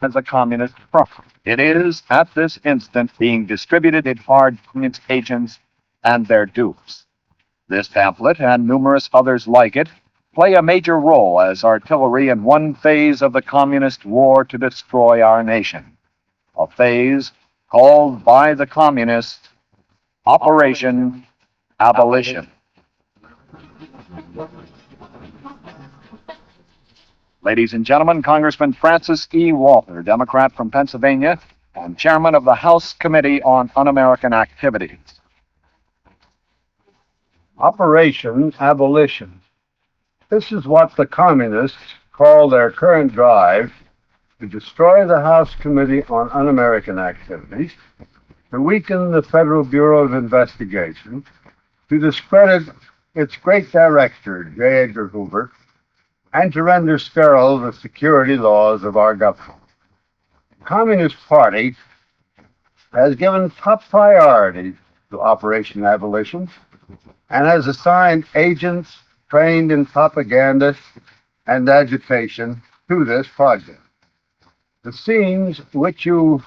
as a communist front. It is, at this instant, being distributed in hard communist agents and their dupes. This pamphlet and numerous others like it play a major role as artillery in one phase of the communist war to destroy our nation, a phase called by the communists Operation Abolition. Ladies and gentlemen, Congressman Francis E. Walter, Democrat from Pennsylvania, and chairman of the House Committee on Un-American Activities. Operation Abolition. This is what the communists call their current drive to destroy the House Committee on Un-American Activities, to weaken the Federal Bureau of Investigation, to discredit its great director, J. Edgar Hoover, and to render sterile the security laws of our government. The Communist Party has given top priority to Operation Abolition and has assigned agents trained in propaganda and agitation to this project. The scenes which you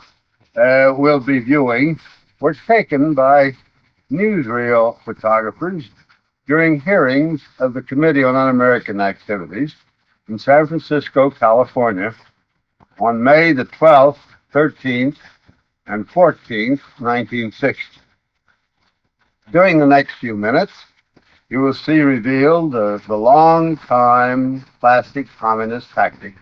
will be viewing were taken by newsreel photographers during hearings of the Committee on Un-American Activities in San Francisco, California, on May the 12th, 13th, and 14th, 1960. During the next few minutes, you will see revealed the long-time classic communist tactic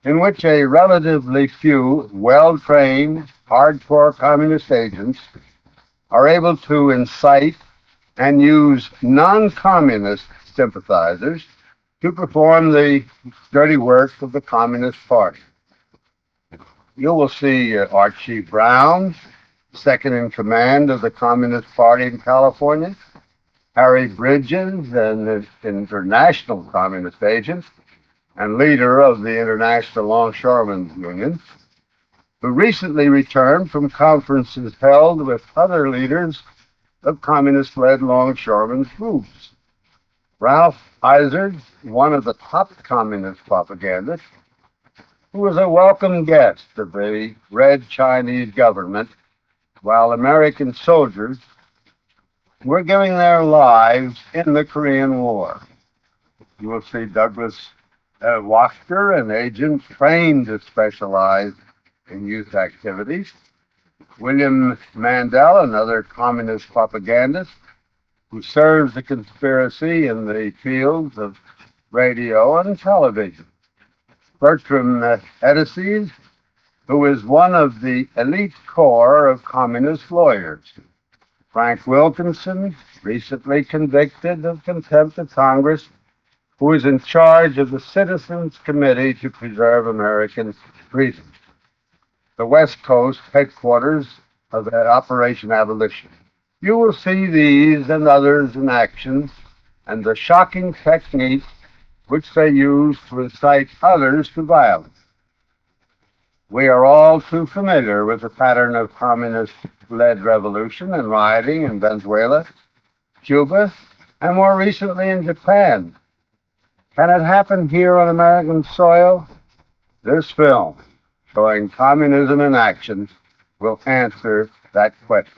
in which a relatively few well-trained, hardcore communist agents are able to incite and use non-communist sympathizers to perform the dirty work of the Communist Party. You will see Archie Brown, second in command of the Communist Party in California, Harry Bridges, an international communist agent and leader of the International Longshoremen's Union, who recently returned from conferences held with other leaders of communist-led longshoremen's groups. Ralph Izard, one of the top communist propagandists, who was a welcome guest of the Red Chinese government while American soldiers were giving their lives in the Korean War. You will see Douglas Wachter, an agent trained to specialize in youth activities, William Mandel, another communist propagandist who serves the conspiracy in the fields of radio and television. Bertram Edices, who is one of the elite corps of communist lawyers. Frank Wilkinson, recently convicted of contempt of Congress, who is in charge of the Citizens Committee to Preserve American Freedom, the West Coast headquarters of Operation Abolition. You will see these and others in action and the shocking techniques which they use to incite others to violence. We are all too familiar with the pattern of communist-led revolution and rioting in Venezuela, Cuba, and more recently in Japan. Can it happen here on American soil? This film, showing communism in action, will answer that question.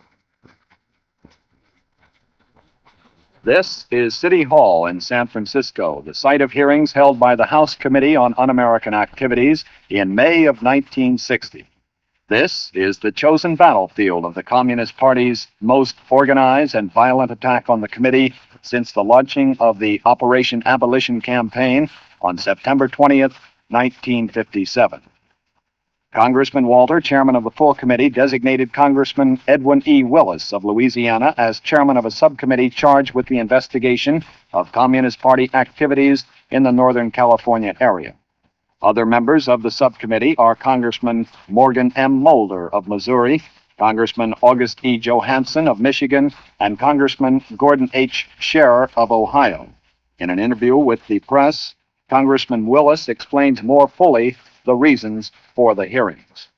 This is City Hall in San Francisco, the site of hearings held by the House Committee on Un-American Activities in May of 1960. This is the chosen battlefield of the Communist Party's most organized and violent attack on the committee since the launching of the Operation Abolition campaign on September 20th, 1957. Congressman Walter, chairman of the full committee, designated Congressman Edwin E. Willis of Louisiana as chairman of a subcommittee charged with the investigation of Communist Party activities in the Northern California area. Other members of the subcommittee are Congressman Morgan M. Mulder of Missouri, Congressman August E. Johansson of Michigan, and Congressman Gordon H. Scherer of Ohio. In an interview with the press, Congressman Willis explains more fully the reasons for the hearings.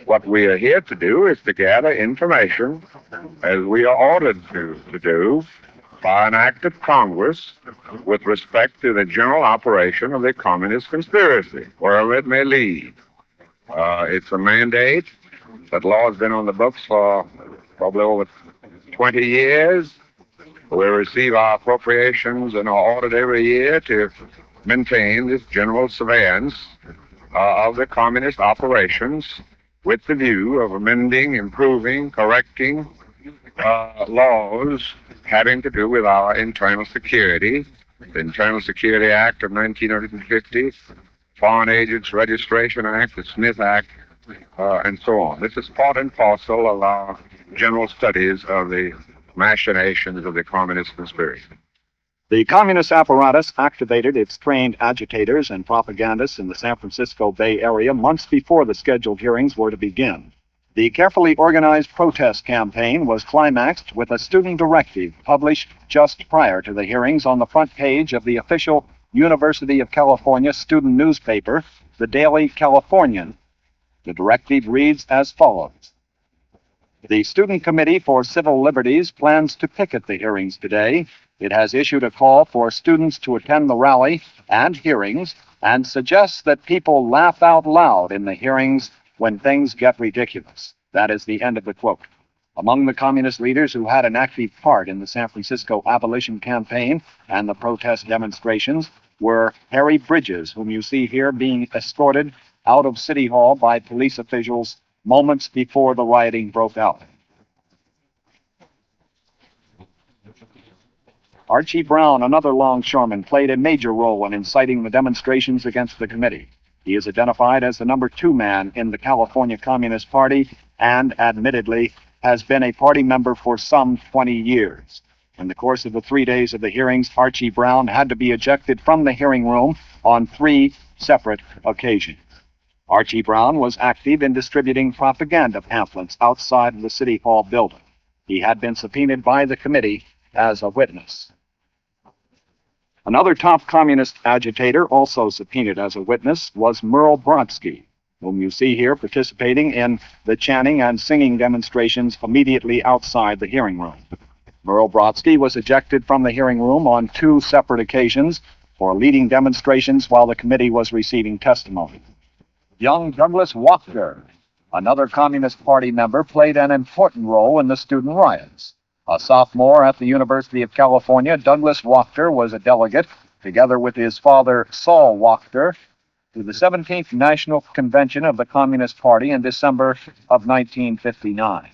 What we are here to do is to gather information, as we are ordered to do, by an act of Congress with respect to the general operation of the communist conspiracy, wherever it may lead. It's a mandate. That law has been on the books for probably over 20 years. We receive our appropriations and are audited every year to maintain this general surveillance of the communist operations with the view of amending, improving, correcting laws having to do with our internal security. The Internal Security Act of 1950, Foreign Agents Registration Act, the Smith Act, and so on. This is part and parcel of our general studies of the machinations of the communist conspiracy. The communist apparatus activated its trained agitators and propagandists in the San Francisco Bay Area months before the scheduled hearings were to begin. The carefully organized protest campaign was climaxed with a student directive published just prior to the hearings on the front page of the official University of California student newspaper, the Daily Californian. The directive reads as follows. The Student Committee for Civil Liberties plans to picket the hearings today. It has issued a call for students to attend the rally and hearings and suggests that people laugh out loud in the hearings when things get ridiculous. That is the end of the quote. Among the communist leaders who had an active part in the San Francisco Abolition campaign and the protest demonstrations were Harry Bridges, whom you see here being escorted out of City Hall by police officials moments before the rioting broke out. Archie Brown, another longshoreman, played a major role in inciting the demonstrations against the committee. He is identified as the number 2 man in the California Communist Party and, admittedly, has been a party member for some 20 years. In the course of the 3 days of the hearings, Archie Brown had to be ejected from the hearing room on 3 separate occasions. Archie Brown was active in distributing propaganda pamphlets outside of the City Hall building. He had been subpoenaed by the committee as a witness. Another top communist agitator, also subpoenaed as a witness, was Merle Brodsky, whom you see here participating in the chanting and singing demonstrations immediately outside the hearing room. Merle Brodsky was ejected from the hearing room on 2 separate occasions for leading demonstrations while the committee was receiving testimony. Young Douglas Wachter, another Communist Party member, played an important role in the student riots. A sophomore at the University of California, Douglas Wachter was a delegate, together with his father, Saul Wachter, to the 17th National Convention of the Communist Party in December of 1959.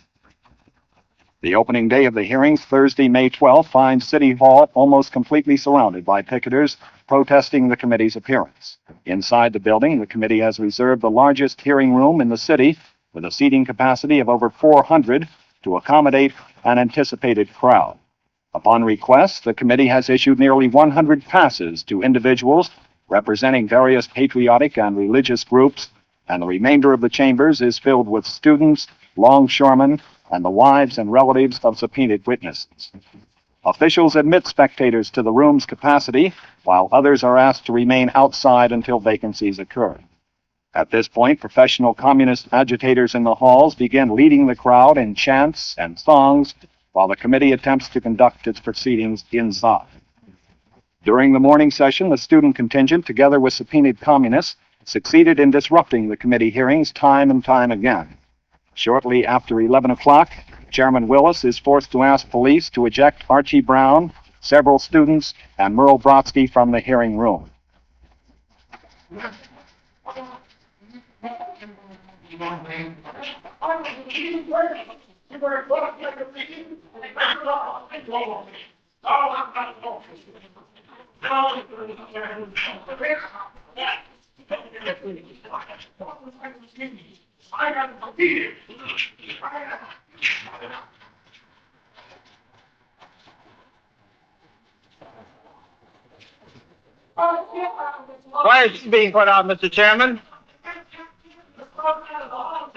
The opening day of the hearings, Thursday, May 12th, finds City Hall almost completely surrounded by picketers protesting the committee's appearance. Inside the building, the committee has reserved the largest hearing room in the city with a seating capacity of over 400 to accommodate an anticipated crowd. Upon request, the committee has issued nearly 100 passes to individuals representing various patriotic and religious groups, and the remainder of the chambers is filled with students, longshoremen, and the wives and relatives of subpoenaed witnesses. Officials admit spectators to the room's capacity, while others are asked to remain outside until vacancies occur. At this point, professional communist agitators in the halls begin leading the crowd in chants and songs, while the committee attempts to conduct its proceedings inside. During the morning session, the student contingent, together with subpoenaed communists, succeeded in disrupting the committee hearings time and time again. Shortly after 11 o'clock, Chairman Willis is forced to ask police to eject Archie Brown, several students, and Merle Brodsky from the hearing room. Why is she being put out, Mr. Chairman?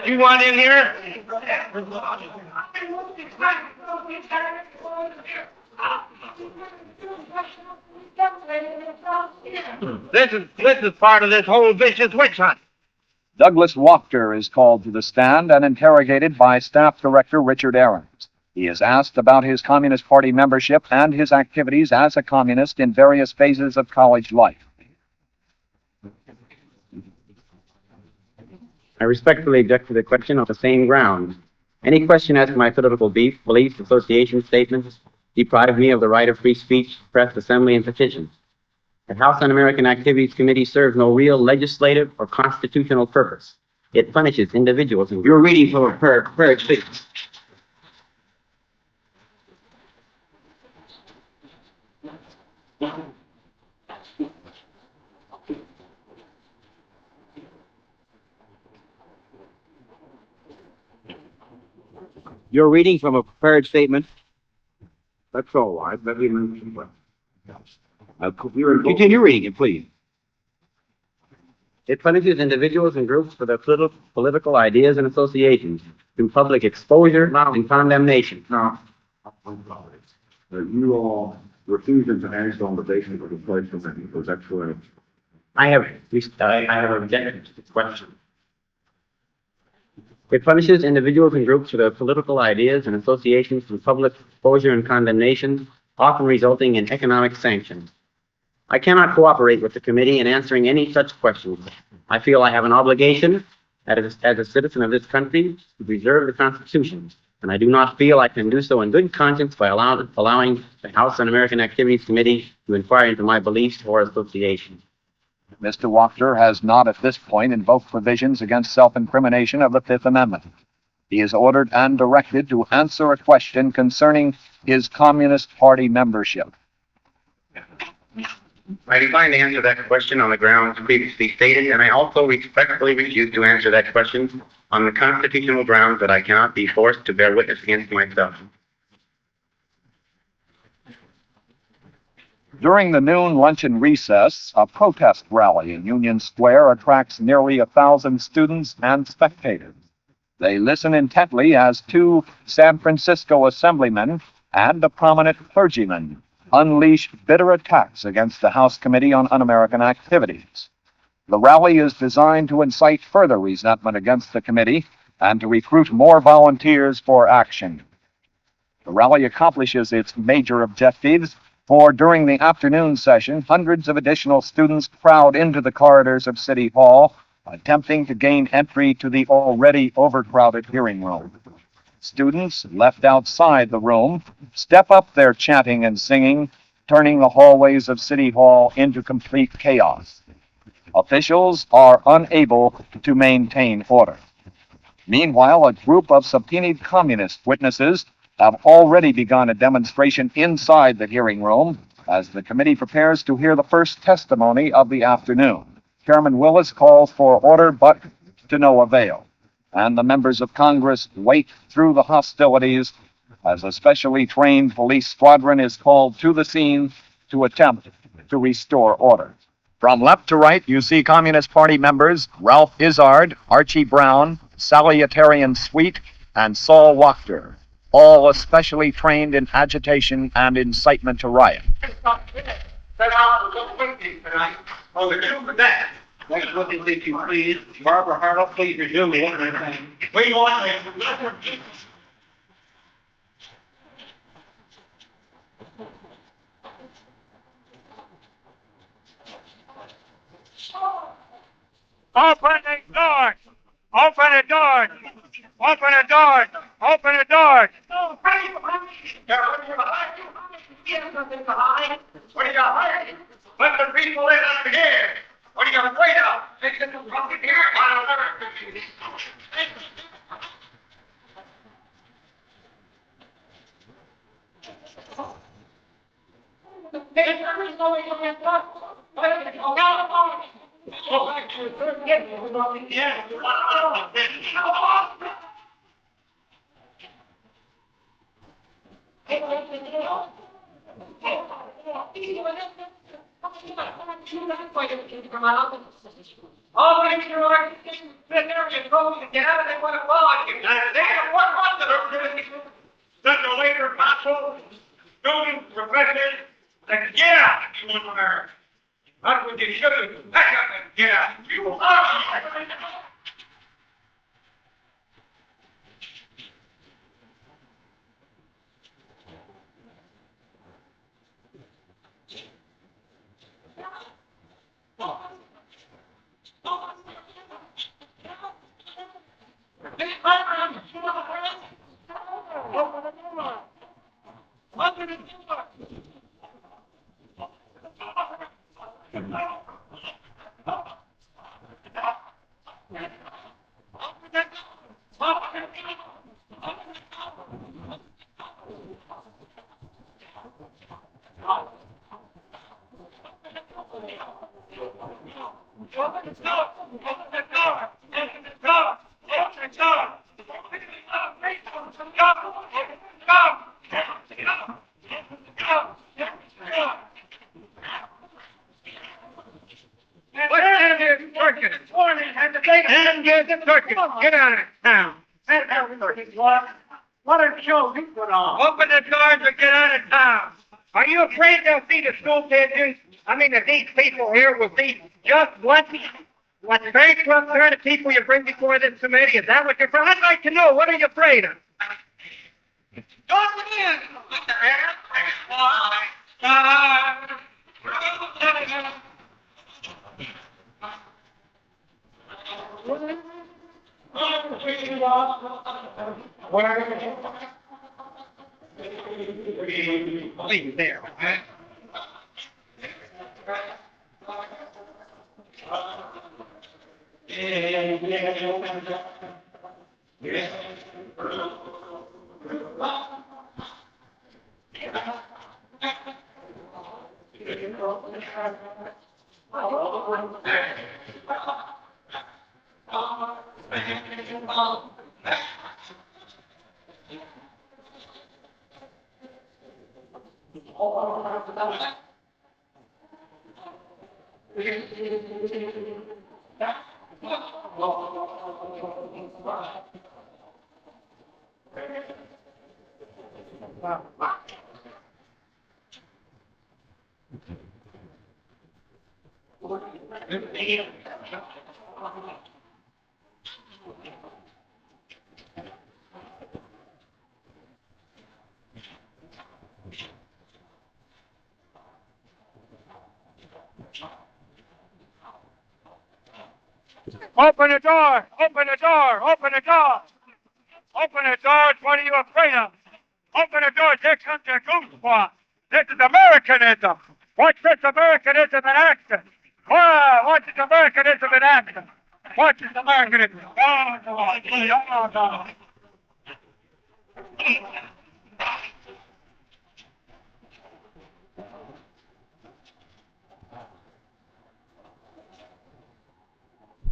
You want in here? This is part of this whole vicious witch hunt. Douglas Wachter is called to the stand and interrogated by Staff Director Richard Ahrens. He is asked about his Communist Party membership and his activities as a communist in various phases of college life. I respectfully object to the question on the same grounds. Any question as to my political beliefs, association statements, deprive me of the right of free speech, press, assembly, and petitions. The House Un-American Activities Committee serves no real legislative or constitutional purpose. It punishes individuals. And you're reading from a prepared statement. You're reading from a prepared statement. That's all right. Let me mention what. Continue reading it, please. It punishes individuals and groups for their political ideas and associations through public exposure and condemnation. Now, you all refusing to answer on the basis of the question, was that correct? I have objected to this question. It punishes individuals and groups for their political ideas and associations through public exposure and condemnation, often resulting in economic sanctions. I cannot cooperate with the committee in answering any such questions. I feel I have an obligation as a citizen of this country to preserve the Constitution, and I do not feel I can do so in good conscience by allowing the House Un-American Activities Committee to inquire into my beliefs or association. Mr. Wachter has not at this point invoked provisions against self-incrimination of the Fifth Amendment. He is ordered and directed to answer a question concerning his Communist Party membership. I decline to answer that question on the grounds previously stated, and I also respectfully refuse to answer that question on the constitutional grounds that I cannot be forced to bear witness against myself. During the noon luncheon recess, a protest rally in Union Square attracts nearly 1,000 students and spectators. They listen intently as two San Francisco assemblymen and a prominent clergyman unleash bitter attacks against the House Committee on Un-American Activities. The rally is designed to incite further resentment against the committee and to recruit more volunteers for action. The rally accomplishes its major objectives, for during the afternoon session, hundreds of additional students crowd into the corridors of City Hall, attempting to gain entry to the already overcrowded hearing room. Students left outside the room step up their chanting and singing, turning the hallways of City Hall into complete chaos. Officials are unable to maintain order. Meanwhile, a group of subpoenaed communist witnesses have already begun a demonstration inside the hearing room as the committee prepares to hear the first testimony of the afternoon. Chairman Willis calls for order, but to no avail, and the members of Congress wait through the hostilities as a specially trained police squadron is called to the scene to attempt to restore order. From left to right, you see Communist Party members Ralph Izzard, Archie Brown, Salutarian Sweet, and Saul Wachter, all especially trained in agitation and incitement to riot. Next witness, if you please. Barbara Hartle, please resume the witness. We want Open the door! Open the door! Open the door! Open the door! What do you got? Let the people in under here! What are you going to wait out? Take this from here. All the extraordinary things that they're going to get out of they want to follow you. They don't want the later apostles, students, professors, that get out if you want to learn. That's what you should do. Back up and get out. You will Get out of town. What a show you put on. Open the doors or get out of town. Are you afraid they'll see the school kids? I mean, that these people here will see just what bankrupt kind of people you bring before this committee? Is that what you're afraid? I'd like to know, what are you afraid of? Don't in. Leave there. Open the door! Open the door! Open the door! Open the doors! What are you afraid of? Open the doors! Here comes your goosebumps! This is Americanism! Watch this Americanism in action! Watch this Americanism in action! Watch this Americanism! Oh, no.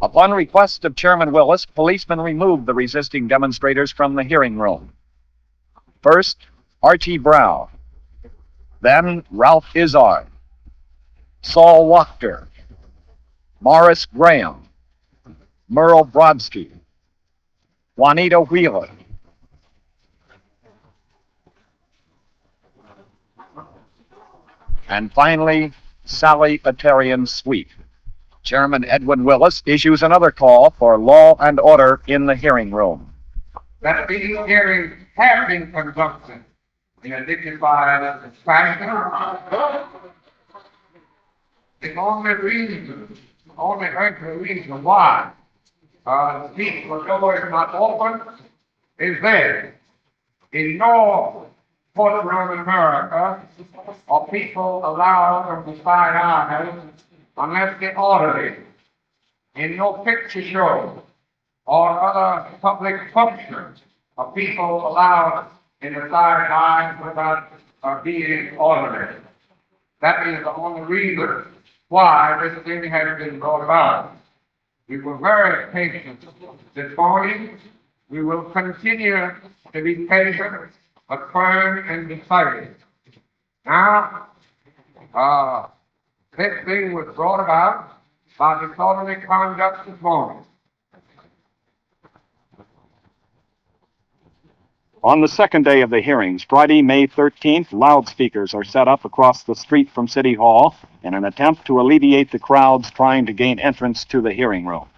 Upon request of Chairman Willis, policemen removed the resisting demonstrators from the hearing room. First, Archie Brow, then Ralph Izzard, Saul Wachter, Morris Graham, Merle Brodsky, Juanita Wheeler, and finally, Sally Atarian Sweet. Chairman Edwin Willis issues another call for law and order in the hearing room. That these hearings have been conducted in a dignified fashion. The only urgent reason why the people door is not open is this. In no courtroom in America are people allowed from the side aisles unless they order it. In no picture show or other public functions are people allowed in the side aisles without being ordered. That is the only reason why this thing has been brought about. We were very patient this morning. We will continue to be patient, but firm and decided. Now, this thing was brought about by disorderly conduct this morning. On the second day of the hearings, Friday, May 13th, loudspeakers are set up across the street from City Hall in an attempt to alleviate the crowds trying to gain entrance to the hearing room.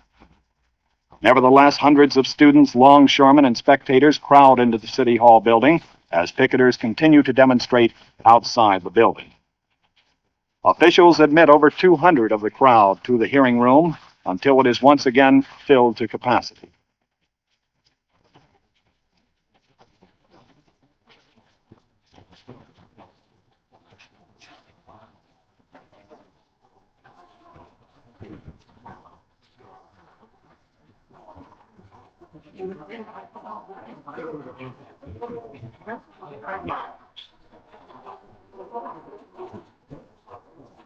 Nevertheless, hundreds of students, longshoremen, and spectators crowd into the City Hall building as picketers continue to demonstrate outside the building. Officials admit over 200 of the crowd to the hearing room until it is once again filled to capacity.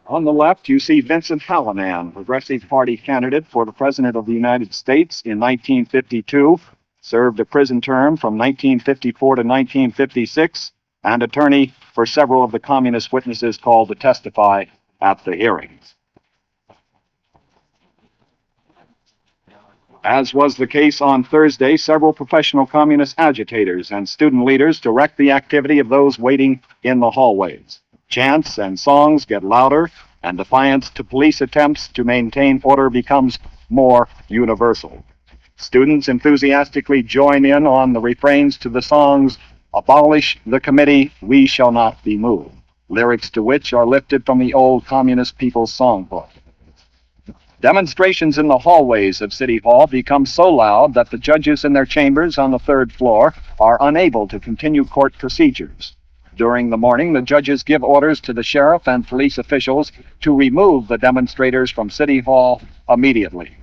On the left, you see Vincent Hallinan, Progressive Party candidate for the President of the United States in 1952, served a prison term from 1954 to 1956, and attorney for several of the communist witnesses called to testify at the hearings. As was the case on Thursday, several professional communist agitators and student leaders direct the activity of those waiting in the hallways. Chants and songs get louder, and defiance to police attempts to maintain order becomes more universal. Students enthusiastically join in on the refrains to the songs, "Abolish the Committee, We Shall Not Be Moved," lyrics to which are lifted from the old Communist People's Songbook. Demonstrations in the hallways of City Hall become so loud that the judges in their chambers on the third floor are unable to continue court procedures. During the morning, the judges give orders to the sheriff and police officials to remove the demonstrators from City Hall immediately.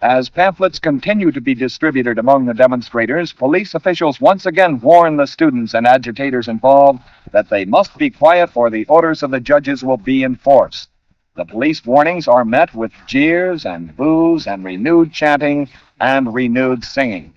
As pamphlets continue to be distributed among the demonstrators, police officials once again warn the students and agitators involved that they must be quiet or the orders of the judges will be enforced. The police warnings are met with jeers and boos and renewed chanting and renewed singing.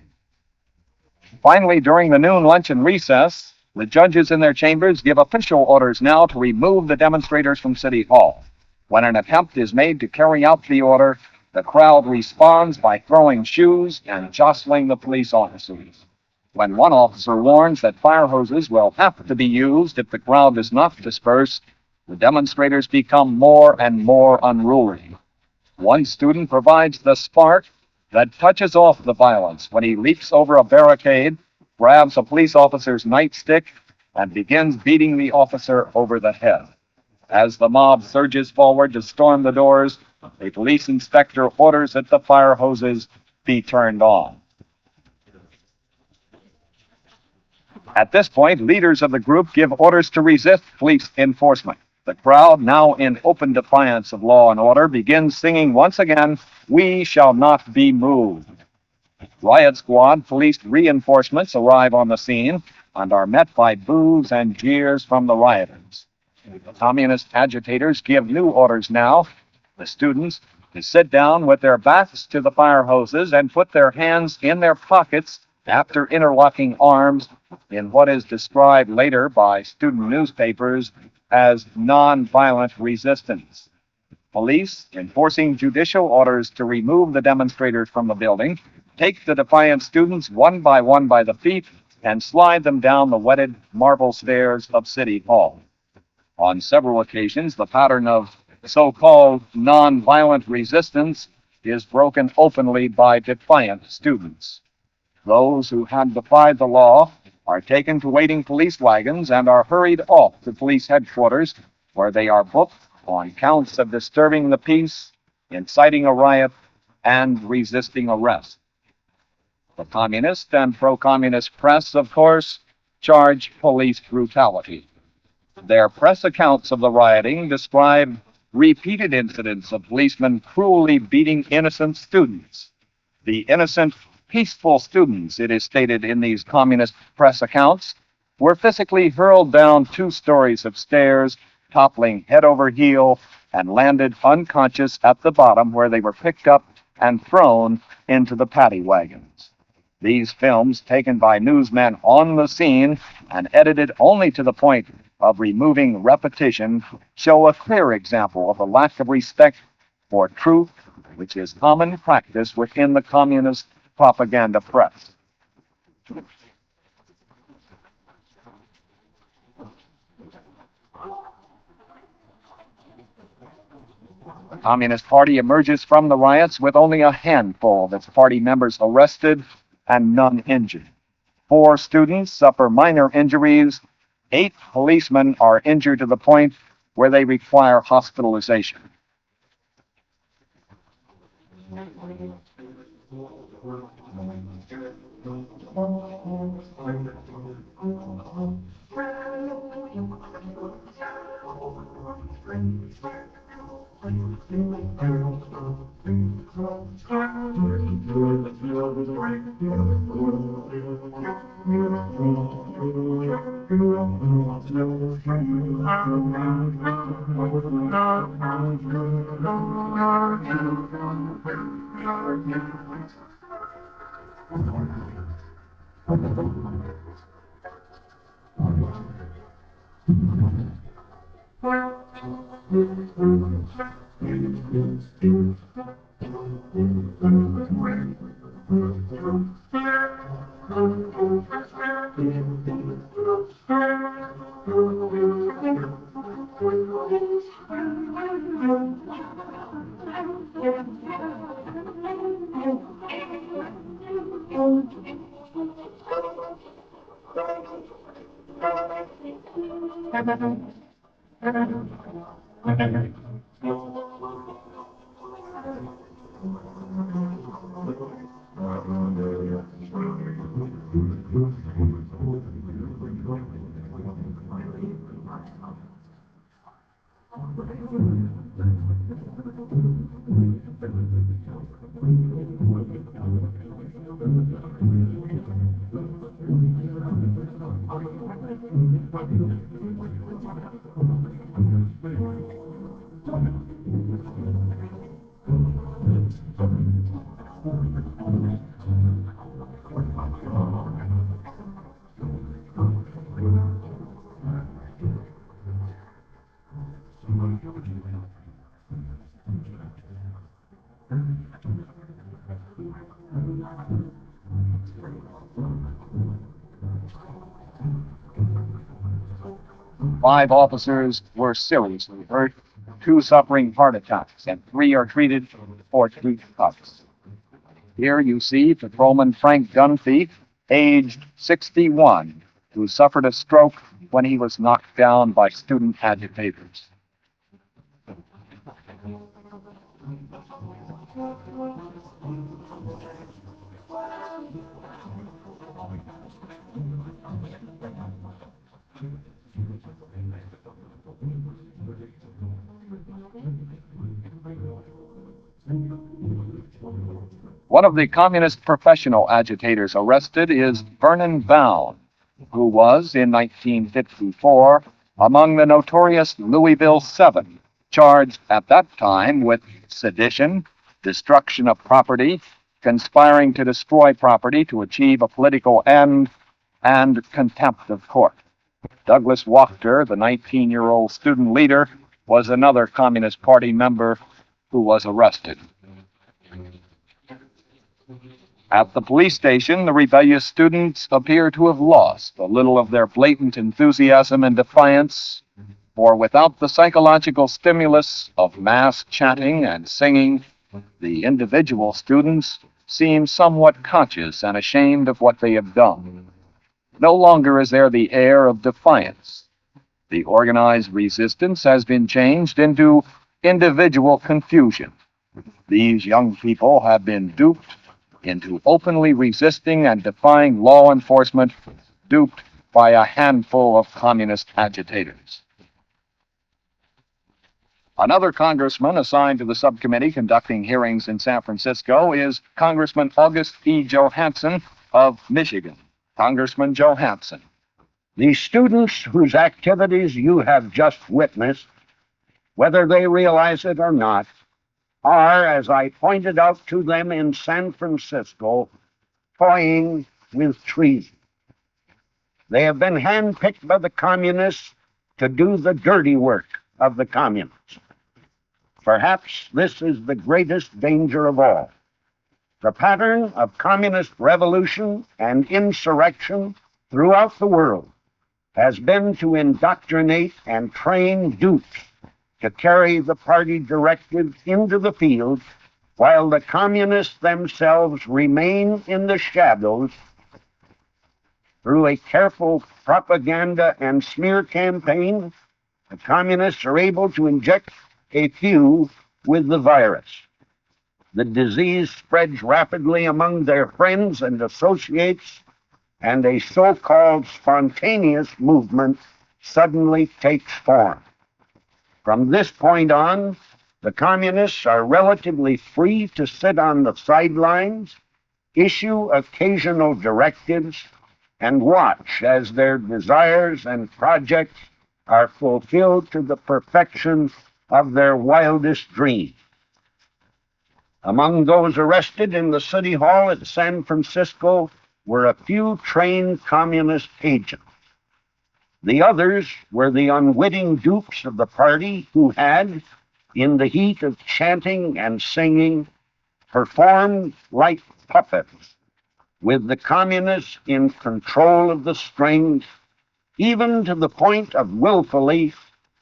Finally, during the noon luncheon recess, the judges in their chambers give official orders now to remove the demonstrators from City Hall. When an attempt is made to carry out the order, the crowd responds by throwing shoes and jostling the police officers. When one officer warns that fire hoses will have to be used if the crowd does not disperse, the demonstrators become more and more unruly. One student provides the spark that touches off the violence when he leaps over a barricade, grabs a police officer's nightstick, and begins beating the officer over the head. As the mob surges forward to storm the doors, a police inspector orders that the fire hoses be turned on. At this point, leaders of the group give orders to resist police enforcement. The crowd, now in open defiance of law and order, begins singing once again, "We shall not be moved." Riot squad police reinforcements arrive on the scene and are met by boos and jeers from the rioters. The communist agitators give new orders now. The students to sit down with their backs to the fire hoses and put their hands in their pockets after interlocking arms in what is described later by student newspapers as nonviolent resistance. Police, enforcing judicial orders to remove the demonstrators from the building, take the defiant students one by the feet and slide them down the wetted marble stairs of City Hall. On several occasions, the pattern of so-called nonviolent resistance is broken openly by defiant students. Those who had defied the law are taken to waiting police wagons and are hurried off to police headquarters, where they are booked on counts of disturbing the peace, inciting a riot, and resisting arrest. The communist and pro-communist press, of course, charge police brutality. Their press accounts of the rioting describe repeated incidents of policemen cruelly beating innocent students. The innocent, peaceful students, it is stated in these communist press accounts, were physically hurled down 2 stories of stairs, toppling head over heel, and landed unconscious at the bottom, where they were picked up and thrown into the paddy wagons. These films, taken by newsmen on the scene and edited only to the point of removing repetition, show a clear example of the lack of respect for truth, which is common practice within the communist propaganda press. The Communist Party emerges from the riots with only a handful of its party members arrested and none injured. 4 students suffer minor injuries. 8 policemen are injured to the point where they require hospitalization. 5 officers were seriously hurt, 2 suffering heart attacks, and 3 are treated for tooth cuts. Here you see Patrolman Frank Dunphy, aged 61, who suffered a stroke when he was knocked down by student agitators. One of the communist professional agitators arrested is Vernon Bound, who was, in 1954, among the notorious Louisville Seven, charged at that time with sedition, destruction of property, conspiring to destroy property to achieve a political end, and contempt of court. Douglas Wachter, the 19-year-old student leader, was another Communist Party member who was arrested. At the police station, the rebellious students appear to have lost a little of their blatant enthusiasm and defiance, for without the psychological stimulus of mass chanting and singing, the individual students seem somewhat conscious and ashamed of what they have done. No longer is there the air of defiance. The organized resistance has been changed into individual confusion. These young people have been duped into openly resisting and defying law enforcement, duped by a handful of communist agitators. Another congressman assigned to the subcommittee conducting hearings in San Francisco is Congressman August E. Johansson of Michigan. Congressman Johansson. The students whose activities you have just witnessed, whether they realize it or not, are, as I pointed out to them in San Francisco, toying with treason. They have been handpicked by the communists to do the dirty work of the communists. Perhaps this is the greatest danger of all. The pattern of communist revolution and insurrection throughout the world has been to indoctrinate and train dupes to carry the party directives into the field, while the communists themselves remain in the shadows. Through a careful propaganda and smear campaign, the communists are able to inject a few with the virus. The disease spreads rapidly among their friends and associates, and a so-called spontaneous movement suddenly takes form. From this point on, the communists are relatively free to sit on the sidelines issue occasional directives, and watch as their desires and projects are fulfilled to the perfection of their wildest dreams. Among those arrested in the City Hall at San Francisco were a few trained communist agents. The others were the unwitting dupes of the party who had, in the heat of chanting and singing, performed like puppets, with the communists in control of the strings, even to the point of willfully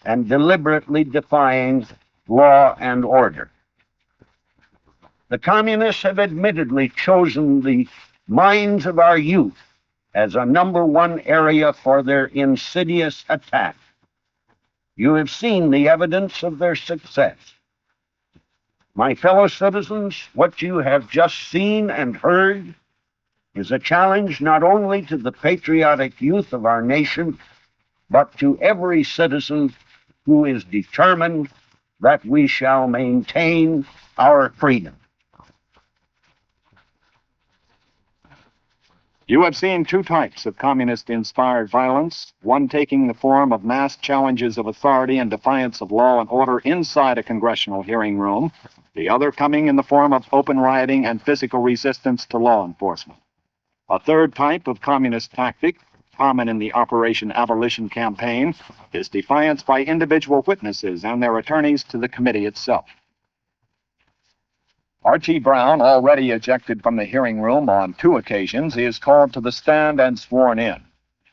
and deliberately defying law and order. The communists have admittedly chosen the minds of our youth as a #1 area for their insidious attack. You have seen the evidence of their success. My fellow citizens, what you have just seen and heard is a challenge not only to the patriotic youth of our nation, but to every citizen who is determined that we shall maintain our freedom. You have seen two types of communist-inspired violence, one taking the form of mass challenges of authority and defiance of law and order inside a congressional hearing room, the other coming in the form of open rioting and physical resistance to law enforcement. A third type of communist tactic, common in the Operation Abolition campaign, is defiance by individual witnesses and their attorneys to the committee itself. Archie Brown, already ejected from the hearing room on 2 occasions, is called to the stand and sworn in.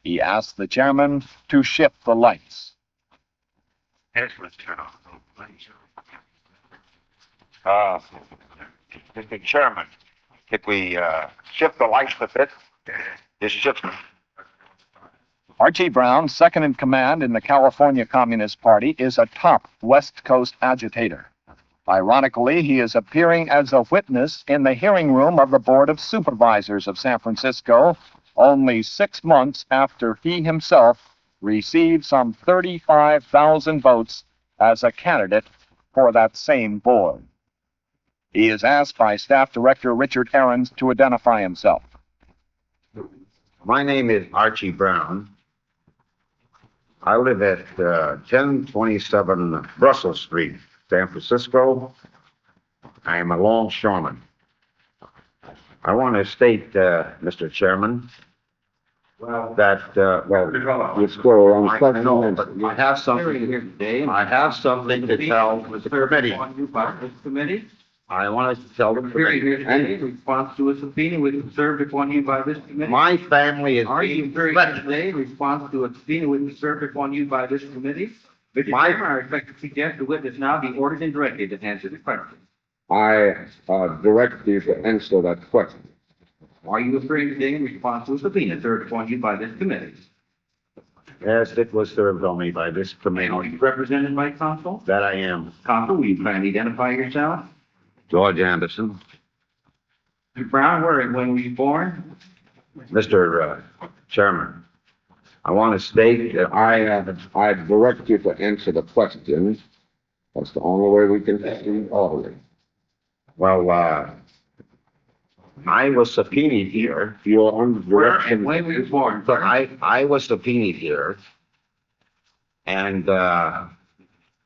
He asks the chairman to shift the lights. Yes, let's turn off the lights. Mr. Chairman, if we shift the lights a bit, just shift them. Archie Brown, second in command in the California Communist Party, is a top West Coast agitator. Ironically, he is appearing as a witness in the hearing room of the Board of Supervisors of San Francisco only 6 months after he himself received some 35,000 votes as a candidate for that same board. He is asked by Staff Director Richard Ahrens to identify himself. My name is Archie Brown. I live at 1027 Brussels Street, San Francisco. I am a longshoreman. I want to state, Mr. Chairman, that, let's go around. I have something here today. I have something to tell the committee. I wanted to tell the Hearing here committee. today, in response to a subpoena which was served upon you by this committee. My family is Are you being hearing here threatened. today, in response to a subpoena which was served upon you by this committee? Mr. My- Chairman, I respect to suggest the witness now be ordered and directed to answer the question. I direct you to answer that question. Are you appearing today in response to a subpoena served upon you by this committee? Yes, it was served on me by this And are committee. you represented by counsel? That I am. Counsel, will you kindly identify yourself? George Anderson. Mr. Brown, where and when were you born? Mr. Chairman, I want to state that I direct you to answer the question. That's the only way we can proceed orderly. Well, I was subpoenaed here. You're under Where direction. and when were you born, But sir? I was subpoenaed here. And,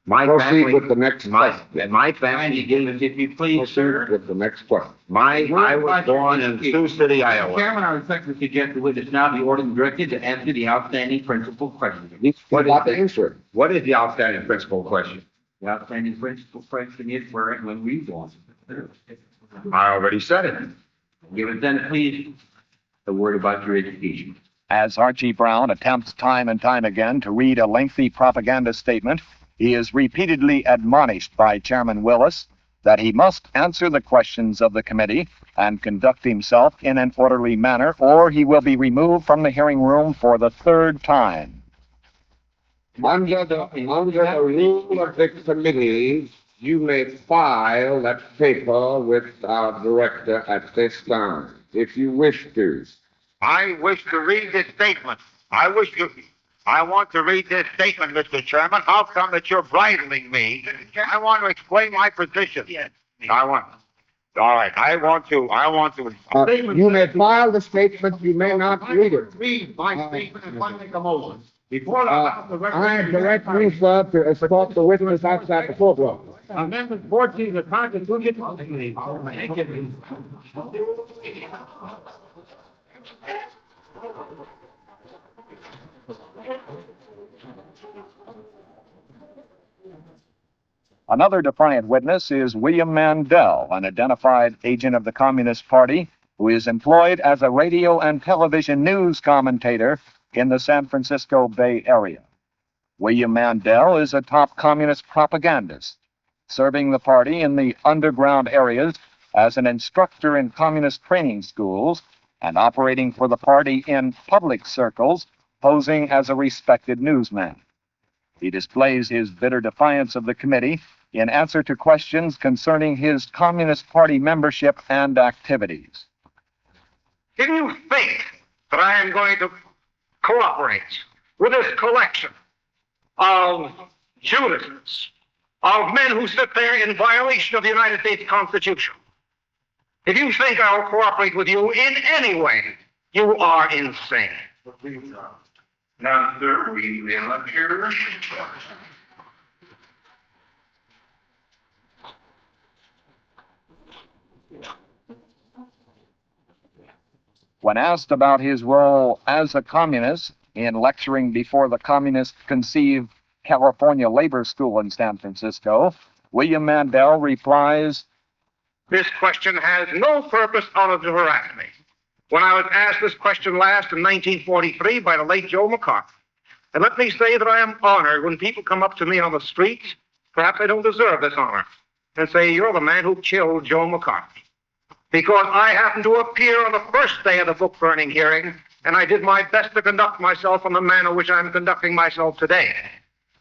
my Proceed family. with the next My Kindly family. give us, if you please, sir. With the next question. I was born in Sioux City, Mr. Iowa. Chairman, I respectfully suggest the witness now be ordered and directed to answer the outstanding principal question. What is the answer? What is the outstanding principal question? The outstanding principal question is where and when were you born? I already said it. Give us then, please, a word about your education. As Archie Brown attempts time and time again to read a lengthy propaganda statement, he is repeatedly admonished by Chairman Willis that he must answer the questions of the committee and conduct himself in an orderly manner, or he will be removed from the hearing room for the 3rd time. Under the rule of the committee, you may file that paper with our director at this time, if you wish to. I wish to read this statement. I want to read this statement, Mr. Chairman. How come that you're bridling me? I want to explain my position. I want. All right, I want to. You may file the statement, you may not read it. Read my statement and finally come over. Before I direct you, sir, to escort the witness outside the courtroom. Amendment 14 of the Constitution. Another defiant witness is William Mandel, an identified agent of the Communist Party who is employed as a radio and television news commentator in the San Francisco Bay Area. William Mandel is a top communist propagandist, serving the party in the underground areas as an instructor in communist training schools and operating for the party in public circles, posing as a respected newsman. He displays his bitter defiance of the committee in answer to questions concerning his Communist Party membership and activities. Do you think that I am going to cooperate with this collection of Judases, of men who sit there in violation of the United States Constitution? If you think I'll cooperate with you in any way, you are insane. Now, sir, we lecture. When asked about his role as a communist in lecturing before the communist-conceived California Labor School in San Francisco, William Mandel replies, This question has no purpose other than to harass me. When I was asked this question last in 1943 by the late Joe McCarthy, and let me say that I am honored when people come up to me on the streets, perhaps I don't deserve this honor, and say, you're the man who killed Joe McCarthy. Because I happened to appear on the first day of the book burning hearing, and I did my best to conduct myself in the manner which I'm conducting myself today.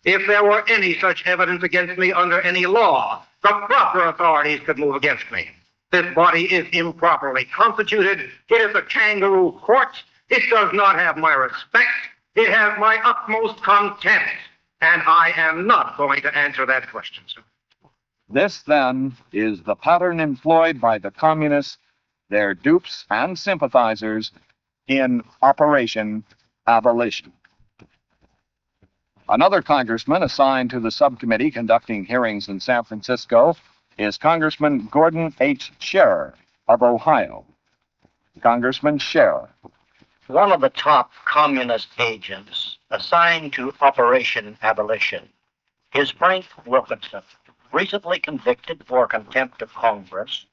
If there were any such evidence against me under any law, the proper authorities could move against me. This body is improperly constituted. It is a kangaroo court. It does not have my respect. It has my utmost contempt. And I am not going to answer that question, sir. This, then, is the pattern employed by the communists, their dupes and sympathizers in Operation Abolition. Another congressman assigned to the subcommittee conducting hearings in San Francisco is Congressman Gordon H. Scherer of Ohio. Congressman Scherer. One of the top communist agents assigned to Operation Abolition is Frank Wilkinson, recently convicted for contempt of Congress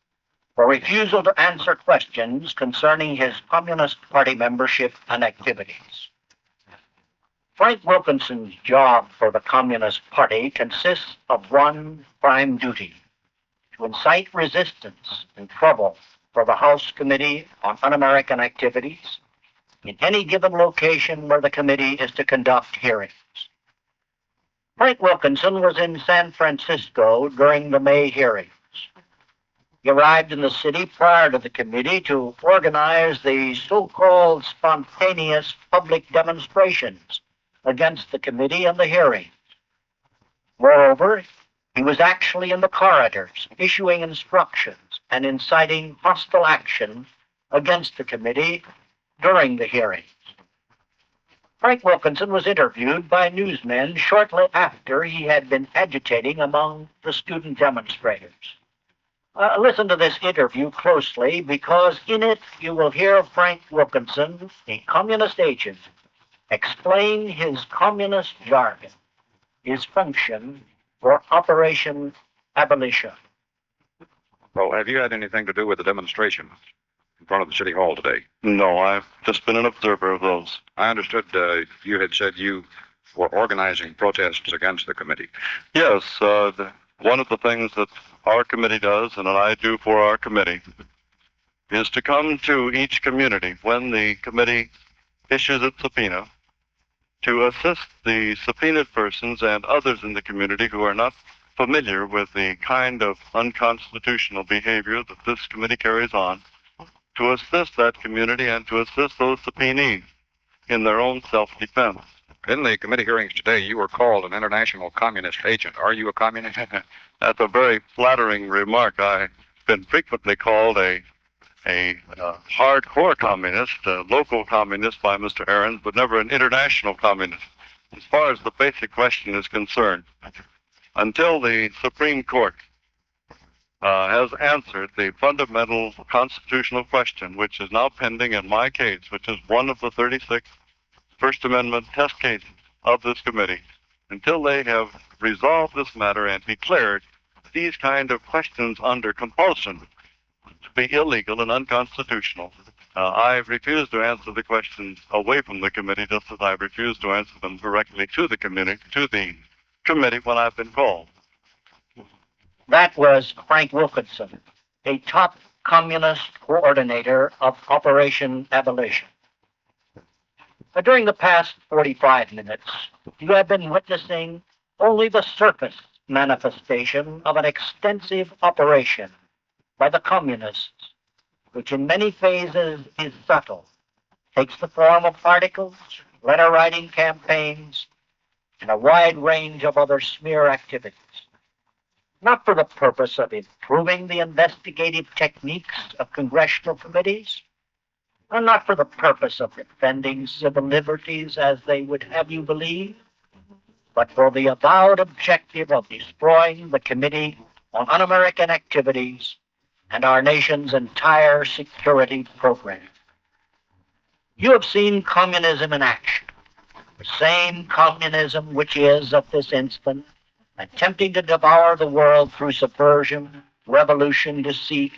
for refusal to answer questions concerning his Communist Party membership and activities. Frank Wilkinson's job for the Communist Party consists of one prime duty: to incite resistance and trouble for the House Committee on Un-American Activities in any given location where the committee is to conduct hearings. Frank Wilkinson was in San Francisco during the May hearings. He arrived in the city prior to the committee to organize the so-called spontaneous public demonstrations against the committee and the hearings. Moreover, he was actually in the corridors, issuing instructions and inciting hostile action against the committee during the hearings. Frank Wilkinson was interviewed by newsmen shortly after he had been agitating among the student demonstrators. Listen to this interview closely, because in it you will hear Frank Wilkinson, a communist agent, explain his communist jargon, his function for Operation Abolition. Well, have you had anything to do with the demonstration in front of the City Hall today? No, I've just been an observer of those. I understood you had said you were organizing protests against the committee. Yes, one of the things that our committee does, and that I do for our committee, is to come to each community when the committee issues its subpoena to assist the subpoenaed persons and others in the community who are not familiar with the kind of unconstitutional behavior that this committee carries on, to assist that community and to assist those subpoenees in their own self-defense. In the committee hearings today, you were called an international communist agent. Are you a communist? That's a very flattering remark. I been frequently called a hardcore communist, a local communist by Mr. Ahrens, but never an international communist, as far as the basic question is concerned. Until the Supreme Court has answered the fundamental constitutional question, which is now pending in my case, which is one of the 36 First Amendment test cases of this committee, until they have resolved this matter and declared these kind of questions under compulsion to be illegal and unconstitutional, I refuse to answer the questions away from the committee, just as I refuse to answer them directly to the committee when I've been called. That was Frank Wilkinson, a top communist coordinator of Operation Abolition. During the past 45 minutes, you have been witnessing only the surface manifestation of an extensive operation by the communists, which in many phases is subtle, takes the form of articles, letter-writing campaigns, and a wide range of other smear activities, not for the purpose of improving the investigative techniques of congressional committees, and not for the purpose of defending civil liberties as they would have you believe, but for the avowed objective of destroying the Committee on Un-American Activities and our nation's entire security program. You have seen communism in action, the same communism which is, at this instant, attempting to devour the world through subversion, revolution, deceit,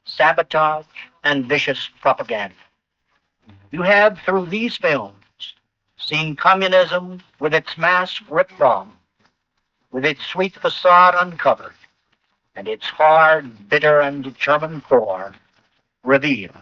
sabotage, and vicious propaganda. You have, through these films, seen communism with its mask ripped off, with its sweet facade uncovered, and its hard, bitter, and determined core revealed.